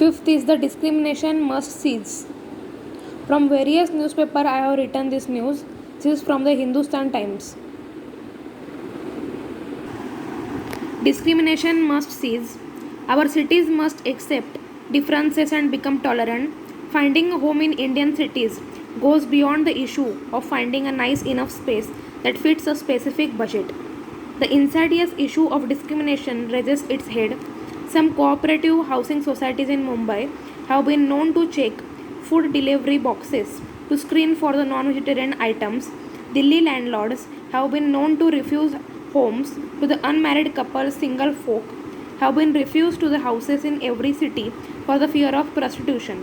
Fifth is the discrimination must cease. From various newspapers I have written this news. This is from the Hindustan Times. Discrimination must cease. Our cities must accept differences and become tolerant. Finding a home in Indian cities goes beyond the issue of finding a nice enough space that fits a specific budget. The insidious issue of discrimination raises its head. Some cooperative housing societies in Mumbai have been known to check food delivery boxes to screen for the non-vegetarian items. Delhi landlords have been known to refuse homes to the unmarried couples. Single folk have been refused to the houses in every city for the fear of prostitution.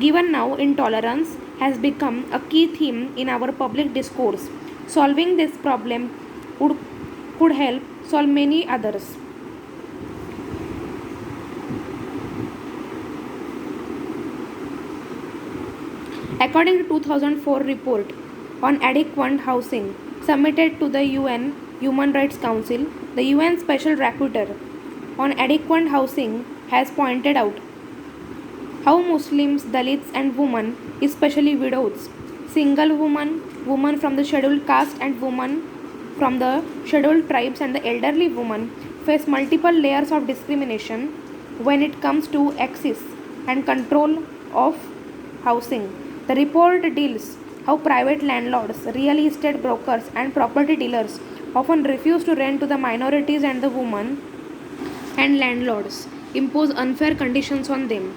Given now, intolerance has become a key theme in our public discourse. Solving this problem could help solve many others. According to 2004 report on adequate housing submitted to the UN Human Rights Council, the UN Special Rapporteur on adequate housing has pointed out how Muslims, Dalits and women, especially widows, single women, women from the scheduled caste and women from the scheduled tribes and the elderly women face multiple layers of discrimination when it comes to access and control of housing. The report deals how private landlords, real estate brokers and property dealers often refuse to rent to the minorities and the women, and landlords impose unfair conditions on them.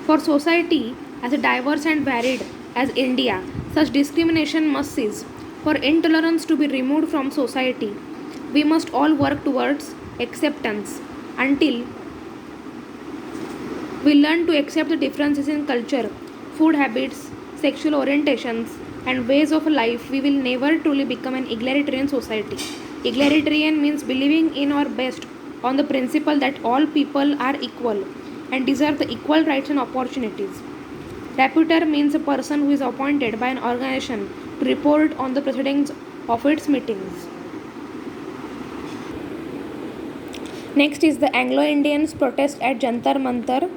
For society as diverse and varied as India, such discrimination must cease. For intolerance to be removed from society, we must all work towards acceptance. Until we learn to accept the differences in culture, food habits, sexual orientations, and ways of life, we will never truly become an egalitarian society. Egalitarian means believing in or based on the principle that all people are equal and deserve the equal rights and opportunities. Rapporteur means a person who is appointed by an organization to report on the proceedings of its meetings. Next is the Anglo-Indians protest at Jantar Mantar.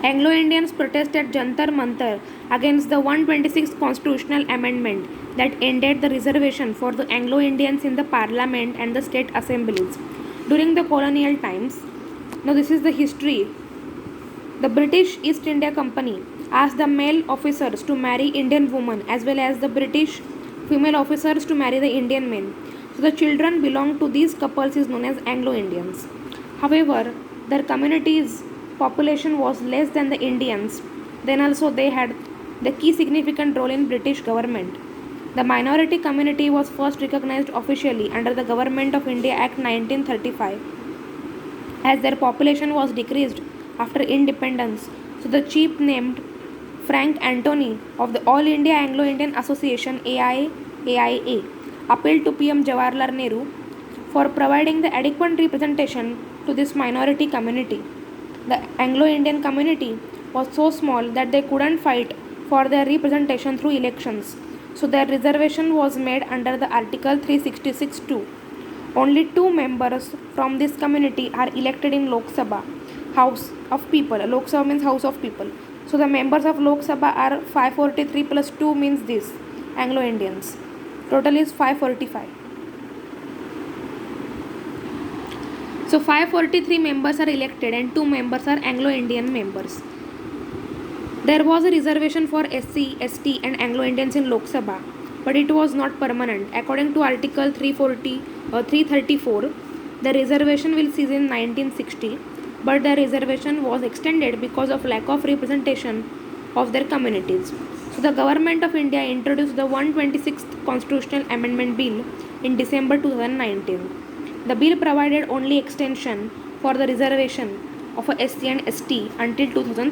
Anglo-Indians protest at Jantar Mantar against the 126th constitutional amendment that ended the reservation for the Anglo-Indians in the parliament and the state assemblies during the colonial times. Now this is the history. The British East India Company asked the male officers to marry Indian women as well as the British female officers to marry the Indian men. So the children belonged to these couples is known as Anglo-Indians. However, their community's population was less than the Indians. Then also they had the key significant role in British government. The minority community was first recognized officially under the Government of India Act 1935 as their population was decreased after independence. So the chief named Frank Anthony of the All India Anglo-Indian Association AIA appealed to PM Jawaharlal Nehru for providing the adequate representation to this minority community. The Anglo-Indian community was so small that they couldn't fight for their representation through elections. So their reservation was made under the Article 366(2). Only 2 members from this community are elected in Lok Sabha, House of People. Lok Sabha means House of People. So the members of Lok Sabha are 543 plus 2 means this, Anglo-Indians. Total is 545. So 543 members are elected and 2 members are Anglo-Indian members. There was a reservation for SC, ST and Anglo-Indians in Lok Sabha, but it was not permanent. According to Article 334, the reservation will cease in 1960, but the reservation was extended because of lack of representation of their communities. So the Government of India introduced the 126th Constitutional Amendment Bill in December 2019. The bill provided only extension for the reservation of a SC and ST until 2000.